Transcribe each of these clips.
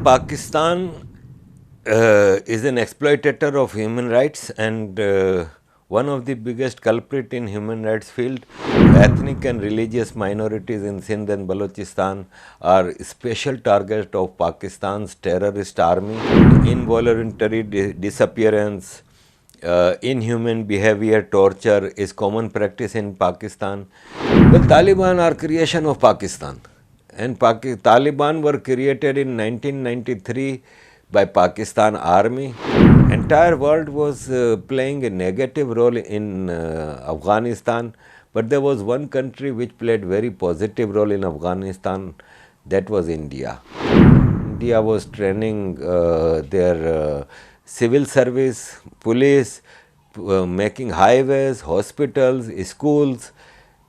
Pakistan is an exploitator of human rights and one of the biggest culprit in human rights field. Ethnic and religious minorities in Sindh and Balochistan are special target of Pakistan's terrorist army. Involuntary disappearance, inhuman behavior, torture is common practice in Pakistan. Well, Taliban are creation of Pakistan, and Taliban were created in 1993 by Pakistan army. Entire world was playing a negative role in Afghanistan, but there was one country which played very positive role in Afghanistan, that was India. India was training their civil service, police, making highways, hospitals, schools,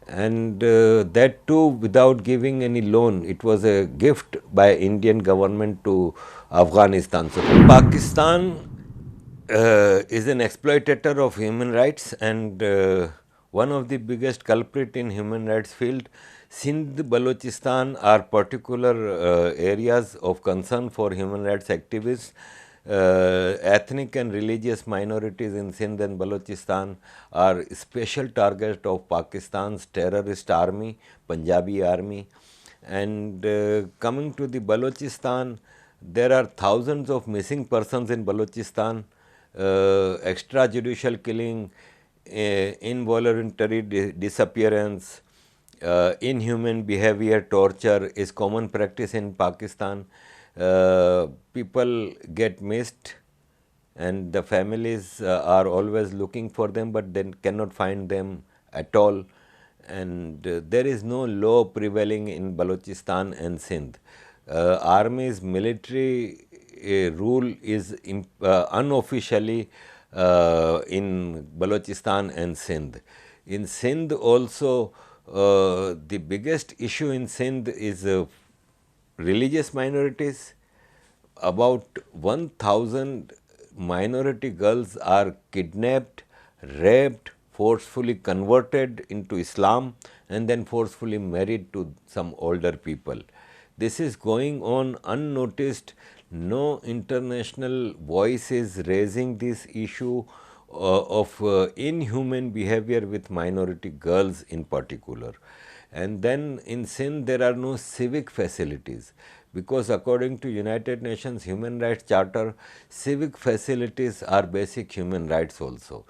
and that too without giving any loan. It was a gift by Indian government to Afghanistan. So Pakistan is an exploitator of human rights and one of the biggest culprit in human rights field. Sindh, Balochistan are particular areas of concern for human rights activists. Ethnic and religious minorities in Sindh and Balochistan are special target of Pakistan's terrorist army, Punjabi army. And coming to the Balochistan, there are thousands of missing persons in Balochistan, extrajudicial killing, involuntary disappearance, inhuman behavior, torture is common practice in Pakistan. People get missed and the families are always looking for them, but then cannot find them at all. And there is no law prevailing in Balochistan and Sindh. Army's military rule is unofficially in Balochistan and Sindh. In Sindh also, the biggest issue in Sindh is religious minorities. About 1000 minority girls are kidnapped, raped, forcefully converted into Islam and then forcefully married to some older people. This is going on unnoticed. No international voice is raising this issue of inhuman behavior with minority girls in particular. And then in Sindh there are no civic facilities, because according to United Nations Human Rights Charter, civic facilities are basic human rights also.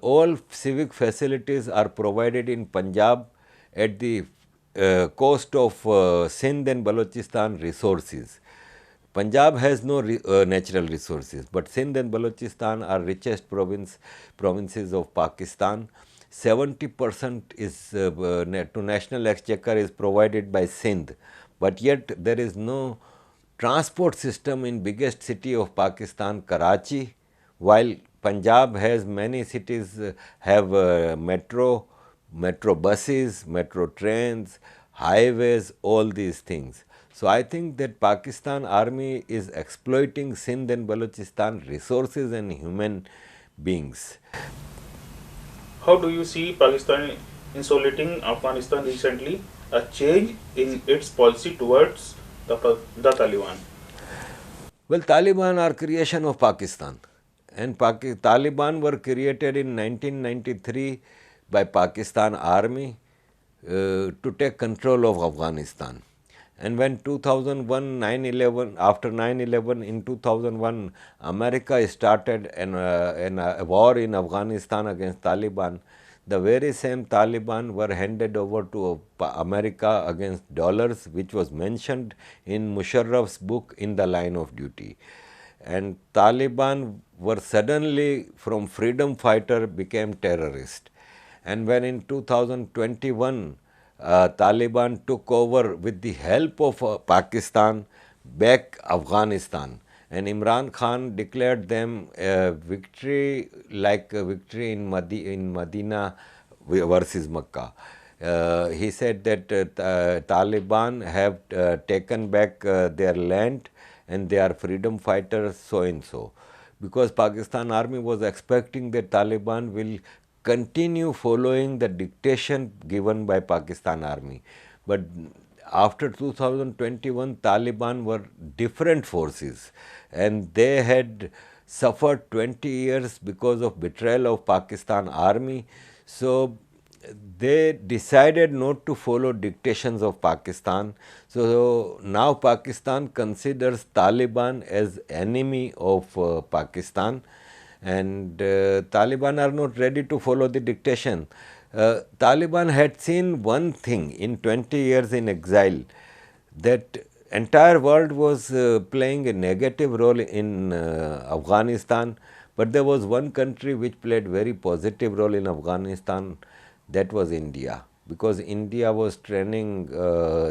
All civic facilities are provided in Punjab at the coast of Sindh and Balochistan resources. Punjab has no natural resources, but Sindh and Balochistan are richest provinces of Pakistan. 70% is to national exchequer is provided by Sindh, but yet there is no transport system in biggest city of Pakistan, Karachi, while Punjab has many cities have metro buses, metro trains, highways, all these things. So I think that Pakistan army is exploiting Sindh and Balochistan resources and human beings. How do you see Pakistan insulating Afghanistan recently? A change in its policy towards the Taliban. Well, Taliban are creation of Pakistan, and Taliban were created in 1993 by Pakistan army to take control of Afghanistan. And when 2001, 9/11, after 9/11 in 2001, America started a war in Afghanistan against Taliban. The very same Taliban were handed over to America against dollars, which was mentioned in Musharraf's book In the Line of Duty. And Taliban were suddenly from freedom fighter became terrorist. And when in 2021 Taliban took over with the help of Pakistan back Afghanistan, and Imran Khan declared them a victory like a victory in Medina versus Makkah. He said that Taliban have taken back their land and they are freedom fighters so and so, because Pakistan army was expecting that Taliban will continue following the dictation given by Pakistan army. But after 2021, Taliban were different forces, and they had suffered 20 years because of betrayal of Pakistan army. So they decided not to follow dictations of Pakistan. So now Pakistan considers Taliban as enemy of Pakistan, and Taliban are not ready to follow the dictation. Taliban had seen one thing in 20 years in exile, that entire world was playing a negative role in Afghanistan, but there was one country which played very positive role in Afghanistan, that was India, because India was training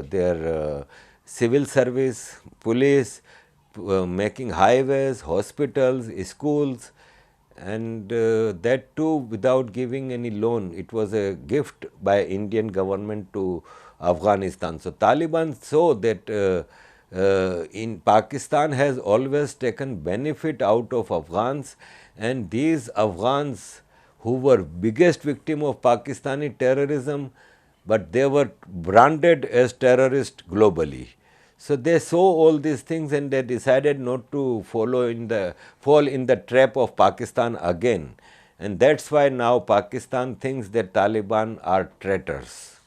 their civil service, police, making highways, hospitals, schools, and that too without giving any loan. It was a gift by Indian government to Afghanistan. So Taliban saw that in Pakistan has always taken benefit out of Afghans, and these Afghans who were biggest victim of Pakistani terrorism, but they were branded as terrorists globally. So they saw all these things, and they decided not to fall in the trap of Pakistan again, and that's why now Pakistan thinks that Taliban are traitors.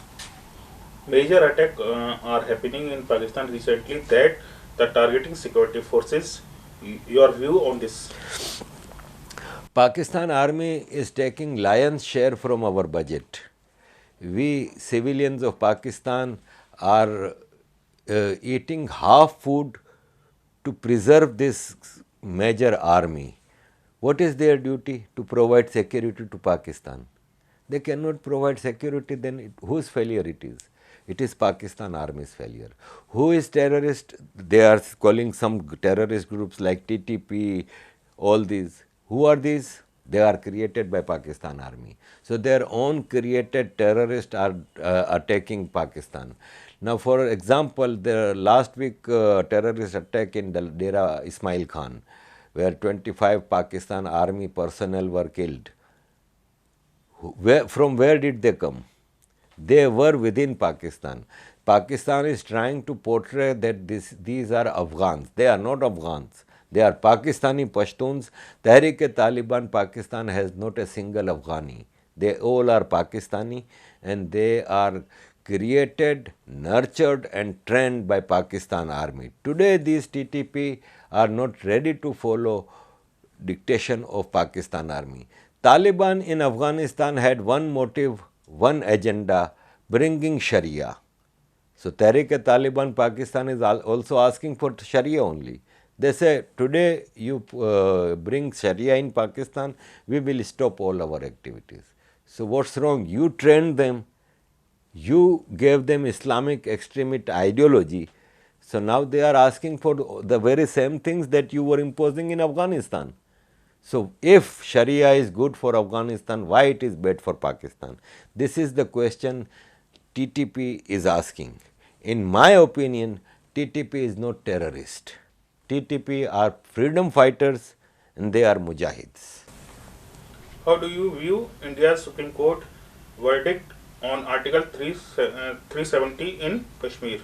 Major attacks are happening in Pakistan recently that the targeting security forces. Your view on this? Pakistan army is taking lion's share from our budget. We civilians of Pakistan are eating half food to preserve this major army. What is their duty? To provide security to Pakistan. They cannot provide security, then whose failure it is? It is Pakistan army's failure. Who is terrorist? They are calling some terrorist groups like TTP, all these. Who are these? They are created by Pakistan army. So their own created terrorists are attacking Pakistan. Now, for example, the last week terrorist attack in the Dera Ismail Khan, where 25 Pakistan army personnel were killed. From where did they come? They were within Pakistan. Pakistan is trying to portray that these are Afghans. They are not Afghans. They are Pakistani Pashtuns. Tehreek-e-Taliban Pakistan has not a single Afghani. They all are Pakistani, and they are created, nurtured and trained by Pakistan army. Today these TTP are not ready to follow dictation of Pakistan army. Taliban in Afghanistan had one motive, one agenda, bringing Sharia. So Tehreek-e-Taliban Pakistan is also asking for Sharia only. They say, today you bring Sharia in Pakistan, we will stop all our activities. So what's wrong? You trained them, you gave them Islamic extremist ideology. So now they are asking for the very same things that you were imposing in Afghanistan. So if Sharia is good for Afghanistan, why it is bad for Pakistan? This is the question TTP is asking. In my opinion, TTP is not terrorist. TTP are freedom fighters, and they are mujahids. How do you view India's Supreme Court verdict on Article 370 in Kashmir?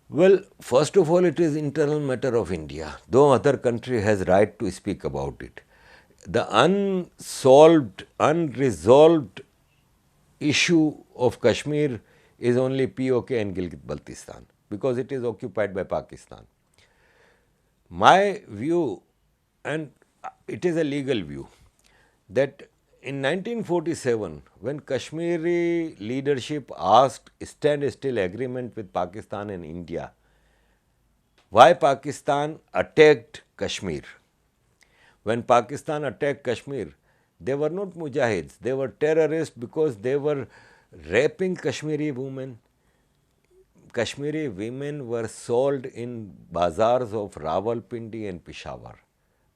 Well, first of all, it is internal matter of India. No other country has right to speak about it. The unsolved, unresolved issue of Kashmir is only POK and Gilgit-Baltistan, because it is occupied by Pakistan. My view, and it is a legal view, that in 1947, when Kashmiri leadership asked standstill agreement with Pakistan and India, why Pakistan attacked Kashmir? When Pakistan attacked Kashmir, they were not mujahids, they were terrorists, because they were raping Kashmiri women. Kashmiri women were sold in bazaars of Rawalpindi and Peshawar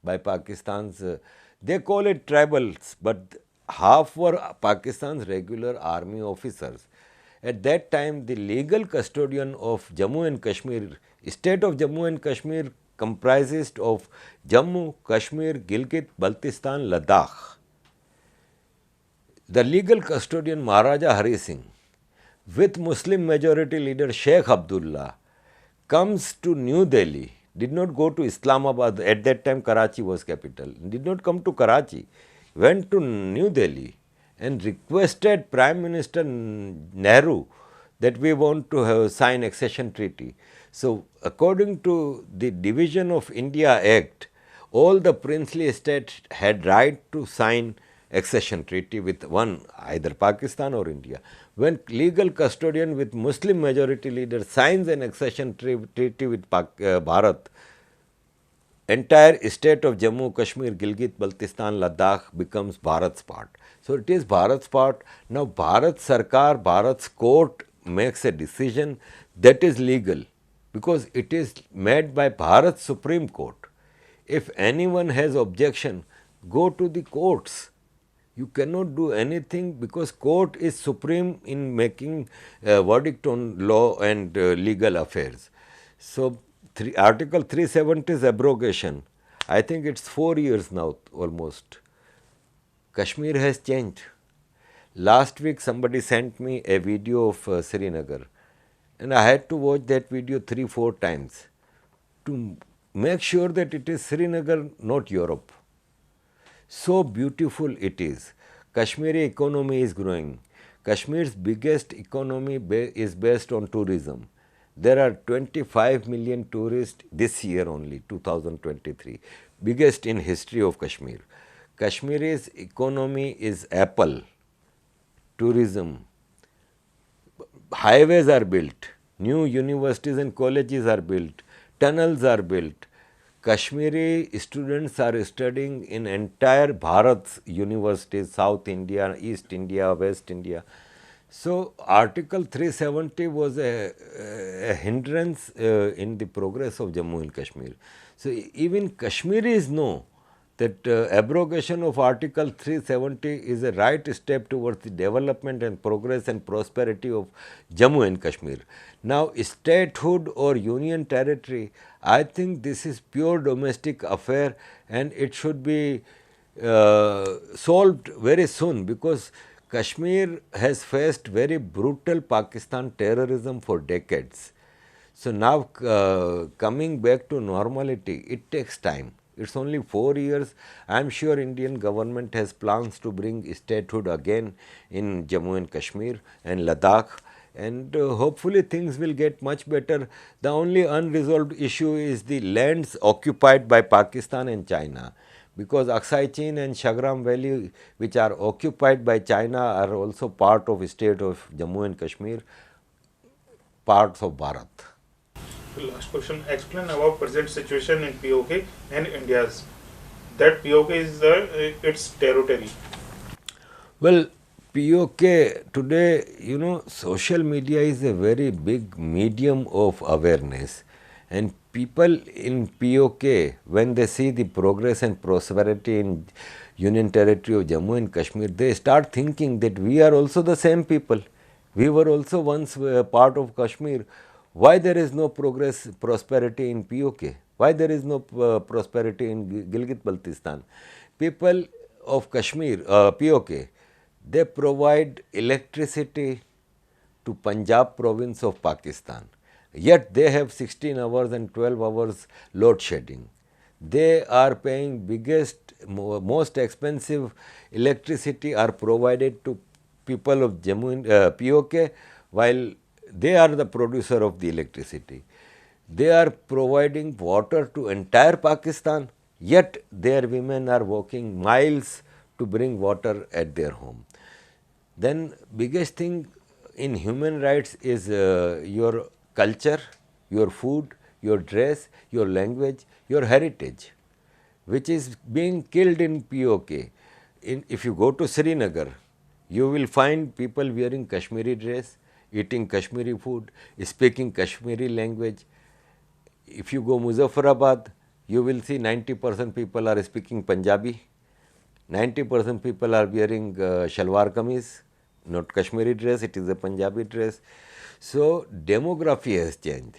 by Pakistan's, they call it tribals, but half were Pakistan's regular army officers. At that time, the legal custodian of Jammu and Kashmir, state of Jammu and Kashmir, comprises of Jammu, Kashmir, Gilgit, Baltistan, Ladakh. The legal custodian Maharaja Hari Singh, with Muslim majority leader Sheikh Abdullah comes to New Delhi, did not go to Islamabad, at that time Karachi was capital, did not come to Karachi, went to New Delhi and requested Prime Minister Nehru that we want to have sign accession treaty. So, according to the Division of India Act, all the princely estates had right to sign accession treaty with one, either Pakistan or India. When legal custodian with Muslim majority leader signs an accession treaty with Bharat, entire state of Jammu, Kashmir, Gilgit, Baltistan, Ladakh becomes Bharat's part. So it is Bharat's part. Now Bharat Sarkar, Bharat's court makes a decision that is legal because it is made by Bharat Supreme Court. If anyone has objection, go to the courts. You cannot do anything because court is supreme in making verdict on law and legal affairs. So Article 370 is abrogation. I think it's 4 years now almost. Kashmir has changed. Last week somebody sent me a video of Srinagar and I had to watch that video 3-4 times to make sure that it is Srinagar, not Europe. So beautiful it is. Kashmiri economy is growing. Kashmir's biggest economy is based on tourism. There are 25 million tourists this year only, 2023, biggest in history of Kashmir. Kashmir's economy is apple, tourism, highways are built, new universities and colleges are built, tunnels are built. Kashmiri students are studying in entire Bharat's universities, South India, East India, West India. So Article 370 was a hindrance in the progress of Jammu and Kashmir. So even Kashmiris know that abrogation of Article 370 is a right step towards the development and progress and prosperity of Jammu and Kashmir. Now statehood or union territory, I think this is pure domestic affair and it should be solved very soon because Kashmir has faced very brutal Pakistan terrorism for decades. So now coming back to normality, it takes time. It's only 4 years. I am sure Indian government has plans to bring statehood again in Jammu and Kashmir and Ladakh and hopefully things will get much better. The only unresolved issue is the lands occupied by Pakistan and China because Aksai Chin and Shagram Valley which are occupied by China are also part of state of Jammu and Kashmir, parts of Bharat. Last question. Explain about present situation in POK and India's. That POK is its territory. Well, POK today, social media is a very big medium of awareness and people in POK, when they see the progress and prosperity in Union Territory of Jammu and Kashmir, they start thinking that we are also the same people. We were also once part of Kashmir. Why there is no prosperity in POK? Why there is no prosperity in Gilgit Baltistan? People of Kashmir, POK, they provide electricity to Punjab province of Pakistan. Yet they have 16 hours and 12 hours load shedding. They are paying biggest, most expensive electricity are provided to people of Jammu, POK, while they are the producer of the electricity. They are providing water to entire Pakistan, yet their women are walking miles to bring water at their home. Then biggest thing in human rights is your culture, your food, your dress, your language, your heritage, which is being killed in POK. If you go to Srinagar, you will find people wearing Kashmiri dress, eating Kashmiri food, speaking Kashmiri language. If you go Muzaffarabad, you will see 90% people are speaking Punjabi, 90% people are wearing shalwar kameez, not Kashmiri dress, it is a Punjabi dress. So demography has changed.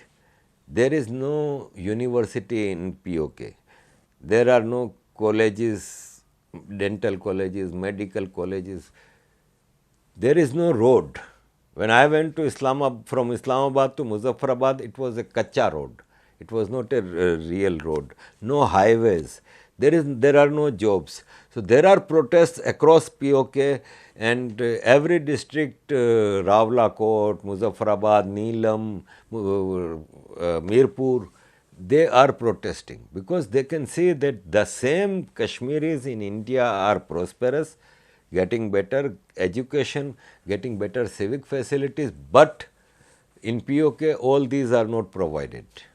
There is no university in POK. There are no colleges, dental colleges, medical colleges. There is no road. When I went to from Islamabad to Muzaffarabad, it was a kacha road. It was not a real road. No highways. There are no jobs. So there are protests across POK, and every district, Rawalakot, Muzaffarabad, Neelam, Mirpur, they are protesting because they can see that the same Kashmiris in India are prosperous, getting better education, getting better civic facilities, but in POK all these are not provided.